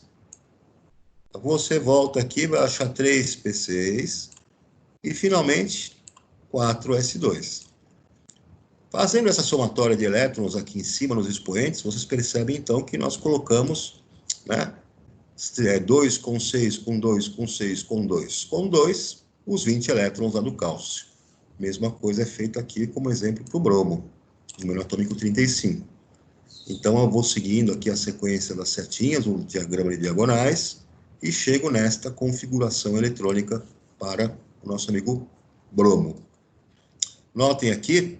Você volta aqui, vai achar 3P6 e, finalmente, 4S2. Fazendo essa somatória de elétrons aqui em cima, nos expoentes, vocês percebem, então, que nós colocamos, né, 2 com 6, com 2, com 6, com 2, com 2, os 20 elétrons lá do cálcio. Mesma coisa é feita aqui como exemplo para o bromo, número atômico 35. Então, eu vou seguindo aqui a sequência das setinhas, o diagrama de diagonais, e chego nesta configuração eletrônica para o nosso amigo bromo. Notem aqui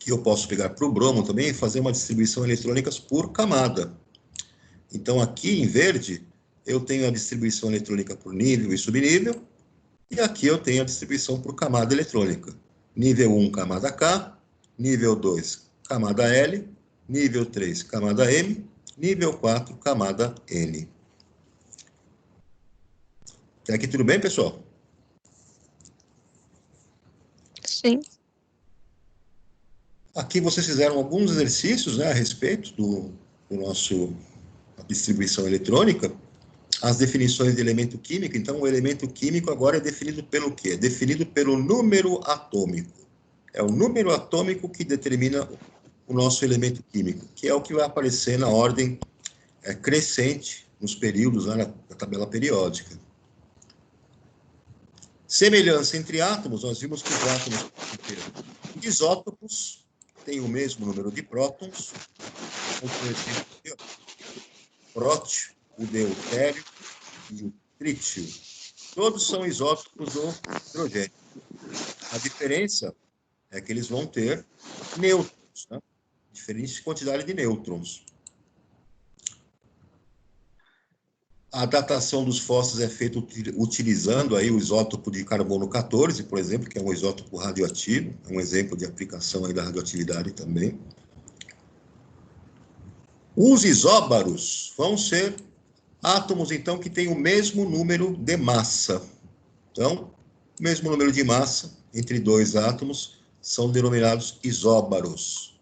que eu posso pegar para o bromo também e fazer uma distribuição eletrônica por camada. Então, aqui em verde, eu tenho a distribuição eletrônica por nível e subnível, e aqui eu tenho a distribuição por camada eletrônica. Nível 1, camada K, nível 2, camada L, nível 3, camada M, nível 4, camada N. Até aqui tudo bem, pessoal? Sim. Aqui vocês fizeram alguns exercícios, né, a respeito do nosso distribuição eletrônica, as definições de elemento químico. Então, o elemento químico agora é definido pelo quê? É definido pelo número atômico. É o número atômico que determina o nosso elemento químico, que é o que vai aparecer na ordem crescente nos períodos, lá na tabela periódica. Semelhança entre átomos, nós vimos que os átomos isótopos têm o mesmo número de prótons, como por exemplo, aqui, ó, prótio, o deutério e o trítio. Todos são isótopos do hidrogênio. A diferença é que eles vão ter nêutrons, né? Diferente quantidade de nêutrons. A datação dos fósseis é feita utilizando aí o isótopo de carbono 14, por exemplo, que é um isótopo radioativo, é um exemplo de aplicação aí da radioatividade também. Os isóbaros vão ser átomos, então, que têm o mesmo número de massa. Então, o mesmo número de massa entre dois átomos são denominados isóbaros.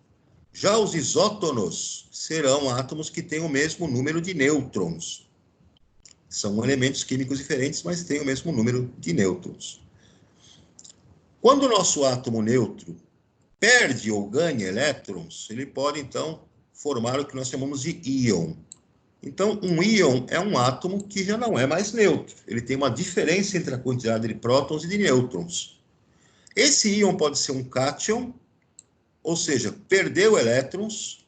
Já os isótonos serão átomos que têm o mesmo número de nêutrons. São elementos químicos diferentes, mas têm o mesmo número de nêutrons. Quando o nosso átomo neutro perde ou ganha elétrons, ele pode, então, formar o que nós chamamos de íon. Então, um íon é um átomo que já não é mais neutro. Ele tem uma diferença entre a quantidade de prótons e de nêutrons. Esse íon pode ser um cátion, ou seja, perdeu elétrons,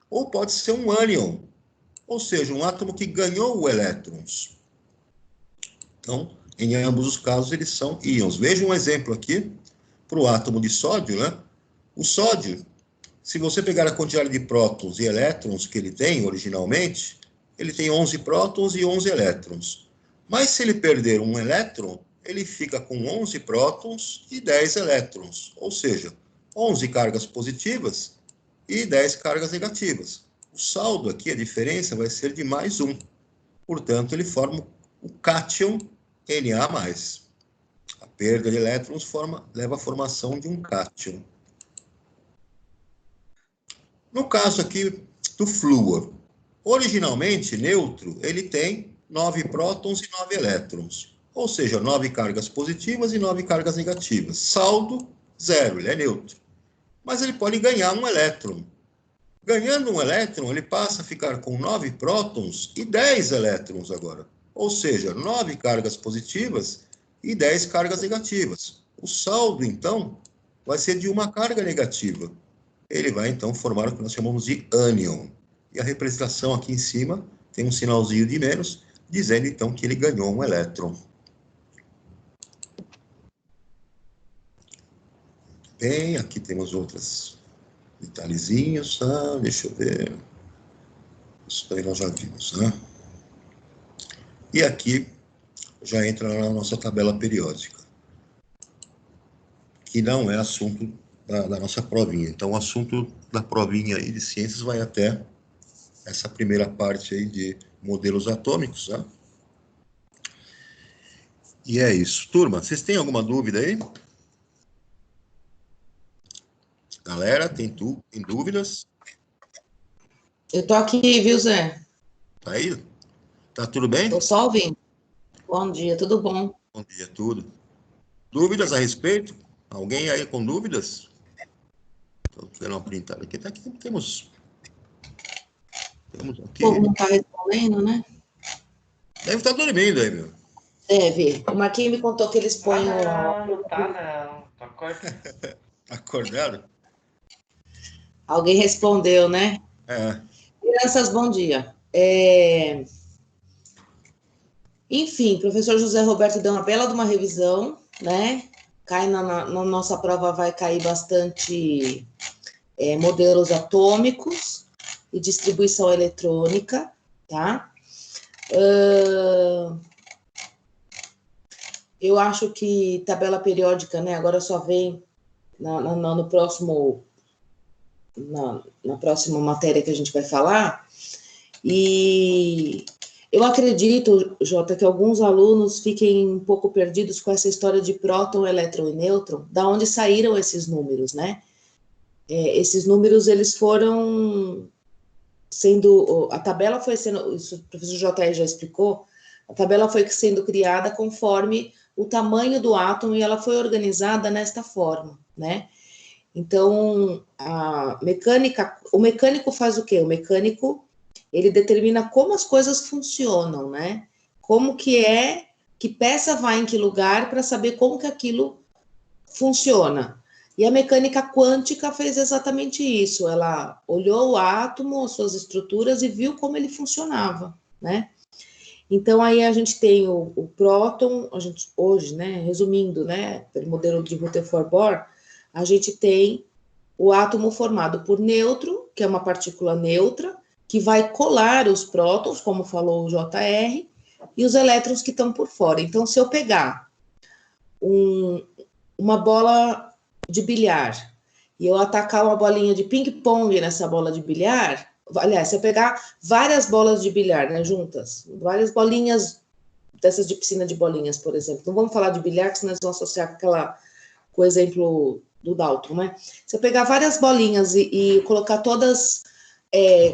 ou pode ser um ânion, ou seja, um átomo que ganhou elétrons. Então, em ambos os casos, eles são íons. Veja um exemplo aqui para o átomo de sódio, né? O sódio, se você pegar a quantidade de prótons e elétrons que ele tem originalmente, ele tem 11 prótons e 11 elétrons. Mas se ele perder um elétron, ele fica com 11 prótons e 10 elétrons, ou seja, 11 cargas positivas e 10 cargas negativas. O saldo aqui, a diferença, vai ser de mais 1. Portanto, ele forma o cátion Na+. A perda de elétrons leva à formação de um cátion. No caso aqui do flúor, originalmente neutro, ele tem 9 prótons e 9 elétrons, ou seja, 9 cargas positivas e 9 cargas negativas. Saldo, 0, ele é neutro. Mas ele pode ganhar um elétron. Ganhando um elétron, ele passa a ficar com 9 prótons e 10 elétrons agora. Ou seja, 9 cargas positivas e 10 cargas negativas. O saldo, então, vai ser de uma carga negativa. Ele vai, então, formar o que nós chamamos de ânion. E a representação aqui em cima tem um sinalzinho de menos, dizendo, então, que ele ganhou um elétron. Bem, aqui temos outros detalhezinhos, deixa eu ver. Isso daí nós já vimos, né? E aqui já entra na nossa tabela periódica, que não é assunto da nossa provinha. Então, o assunto da provinha aí de ciências vai até essa primeira parte aí de modelos atômicos, tá? E é isso. Turma, vocês têm alguma dúvida aí? Galera, tem dúvidas? Eu tô aqui, viu, Zé? Tá aí? Tá tudo bem? Tô só ouvindo. Bom dia, tudo bom? Bom dia, tudo. Dúvidas a respeito? Alguém aí com dúvidas? Estou dando uma printada aqui. Tá aqui, temos aqui. O povo não tá respondendo, né? Deve estar dormindo aí, meu. Deve. O Marquinhos me contou que eles põem não tá não. Tô acordado. Acordado? Alguém respondeu, né? É. Crianças, bom dia. Enfim, o professor José Roberto deu uma bela de uma revisão, né? Cai na nossa prova, vai cair bastante modelos atômicos e distribuição eletrônica, tá? Eu acho que tabela periódica, né? Agora só vem no próximo, na próxima matéria que a gente vai falar. E eu acredito, Jota, que alguns alunos fiquem um pouco perdidos com essa história de próton, elétron e nêutron, da onde saíram esses números, né? Esses números, eles foram sendo... A tabela foi sendo... Isso o professor J.R. já explicou. A tabela foi sendo criada conforme o tamanho do átomo e ela foi organizada nesta forma, né? Então, o mecânico faz o quê? O mecânico, ele determina como as coisas funcionam, né? Como que peça vai em que lugar para saber como que aquilo funciona. E a mecânica quântica fez exatamente isso. Ela olhou o átomo, as suas estruturas e viu como ele funcionava, né? Então, aí a gente tem o próton, hoje, né, resumindo, né, pelo modelo de Rutherford-Bohr, a gente tem o átomo formado por nêutron, que é uma partícula neutra, que vai colar os prótons, como falou o JR, e os elétrons que estão por fora. Então, se eu pegar uma bola de bilhar e eu atacar uma bolinha de ping-pong nessa bola de bilhar, aliás, se eu pegar várias bolas de bilhar, né, juntas, várias bolinhas dessas de piscina de bolinhas, por exemplo, não vamos falar de bilhar, que senão eles vão associar com o exemplo do Dalton, né? Se eu pegar várias bolinhas e colocar todas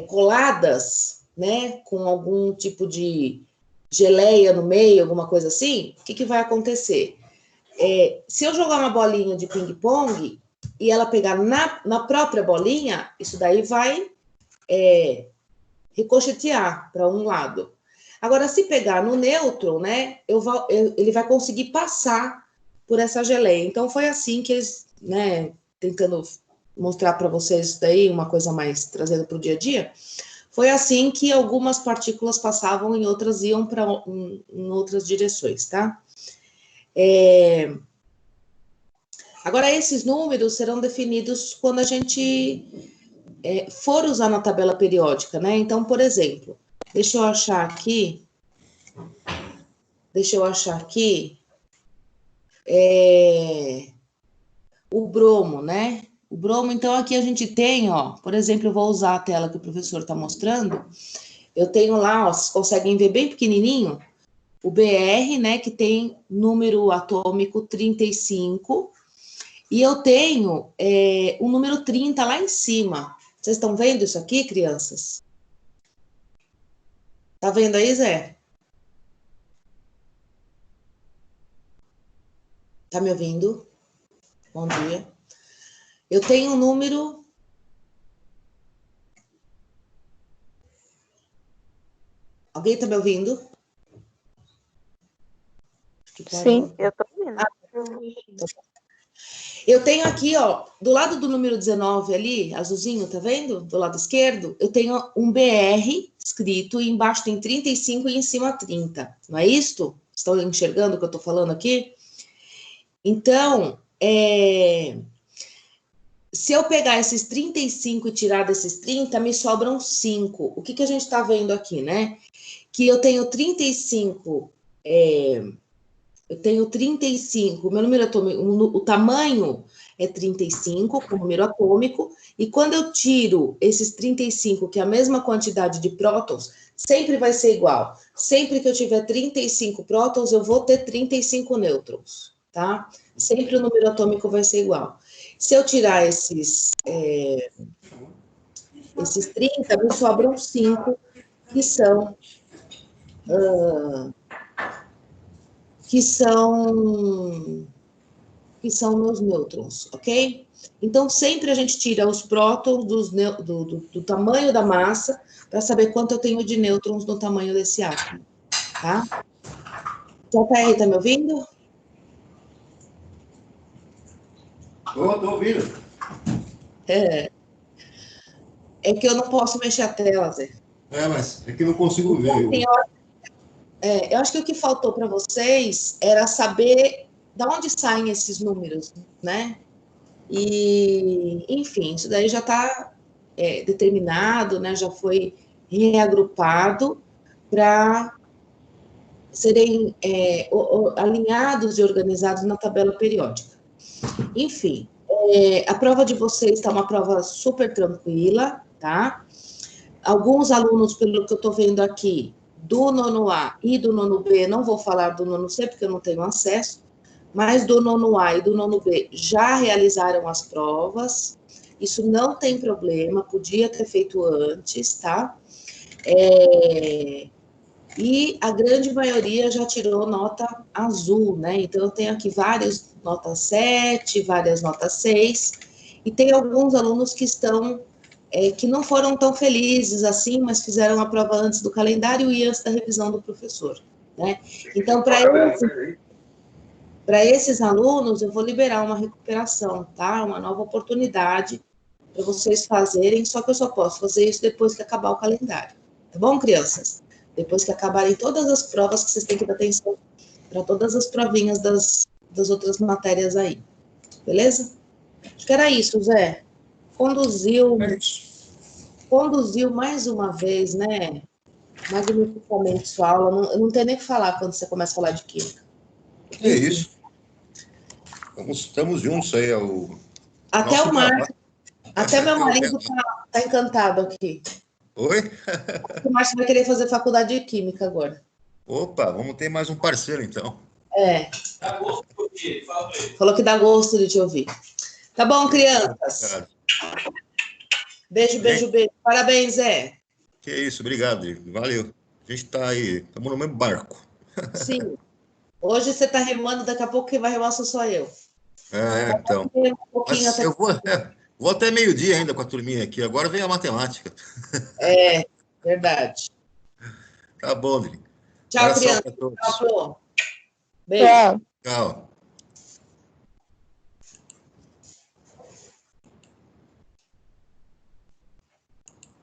coladas, né, com algum tipo de geleia no meio, alguma coisa assim, o que vai acontecer? Se eu jogar uma bolinha de ping-pong e ela pegar na própria bolinha, isso daí vai ricochetear para um lado. Agora, se pegar no nêutron, né, ele vai conseguir passar por essa geleia. Então, foi assim que eles, né, tentando mostrar para vocês isso daí, uma coisa mais trazendo para o dia a dia, foi assim que algumas partículas passavam e outras iam para em outras direções, tá? Agora, esses números serão definidos quando a gente for usar na tabela periódica, né? Então, por exemplo, deixa eu achar aqui o bromo, né? O bromo, então, aqui a gente tem, ó, por exemplo, eu vou usar a tela que o professor está mostrando, eu tenho lá, ó, vocês conseguem ver bem pequenininho, o BR, né, que tem número atômico 35, e eu tenho o número 30 lá em cima. Vocês estão vendo isso aqui, crianças? Tá vendo aí, Zé? Tá me ouvindo? Bom dia. Eu tenho um número... Alguém tá me ouvindo? Sim, eu tô ouvindo. Eu tenho aqui, ó, do lado do número 19 ali, azulzinho, tá vendo? Do lado esquerdo, eu tenho um BR escrito, e embaixo tem 35 e em cima 30. Não é isto? Estão enxergando o que eu tô falando aqui? Então, se eu pegar esses 35 e tirar desses 30, me sobram 5. O que a gente tá vendo aqui, né? Que eu tenho 35... Eu tenho 35, meu número atômico, o tamanho é 35, com o número atômico, e quando eu tiro esses 35, que é a mesma quantidade de prótons, sempre vai ser igual. Sempre que eu tiver 35 prótons, eu vou ter 35 nêutrons, tá? Sempre o número atômico vai ser igual. Se eu tirar esses 30, me sobram 5, que são meus nêutrons, ok? Então, sempre a gente tira os prótons do tamanho da massa para saber quanto eu tenho de nêutrons no tamanho desse átomo, tá? JR, tá me ouvindo? Tô ouvindo. É que eu não posso mexer a tela, Zé. Mas é que eu não consigo ver. Assim, eu acho que o que faltou para vocês era saber de onde saem esses números, né? E, enfim, isso daí já está determinado, né? Já foi reagrupado para serem alinhados e organizados na tabela periódica. Enfim, a prova de vocês está uma prova super tranquila, tá? Alguns alunos, pelo que eu estou vendo aqui, do nono A e do nono B, não vou falar do nono C, porque eu não tenho acesso, mas do nono A e do nono B já realizaram as provas, isso não tem problema, podia ter feito antes, tá? E a grande maioria já tirou nota azul, né? Então, eu tenho aqui várias notas 7, várias notas 6, e tem alguns alunos que estão que não foram tão felizes assim, mas fizeram a prova antes do calendário e antes da revisão do professor, né? Então, para esses alunos, eu vou liberar uma recuperação, tá? Uma nova oportunidade para vocês fazerem, só que eu só posso fazer isso depois que acabar o calendário, tá bom, crianças? Depois que acabarem todas as provas, que vocês têm que dar atenção para todas as provinhas das outras matérias aí, beleza? Acho que era isso, Zé. Conduziu mais uma vez, né? Magnificamente sua aula. Eu não tenho nem o que falar quando você começa a falar de química. É isso. Estamos juntos aí. Até o Márcio. Até meu marido tá encantado aqui. Oi? O Márcio vai querer fazer faculdade de química agora. Opa, vamos ter mais um parceiro, então. Dá gosto de ouvir, fala pra ele. Falou que dá gosto de te ouvir. Tá bom, crianças? Beijo, beijo, beijo. Parabéns, Zé. Que isso, obrigado. Valeu. A gente tá aí, estamos no mesmo barco. Sim. Hoje você tá remando, daqui a pouco quem vai remar sou eu. Então. Um pouquinho Mas até... eu vou até meio-dia ainda com a turminha aqui. Agora vem a matemática. Verdade. Tá bom, Dri. Tchau, criança. Tchau. Beijo. Tchau. Tchau.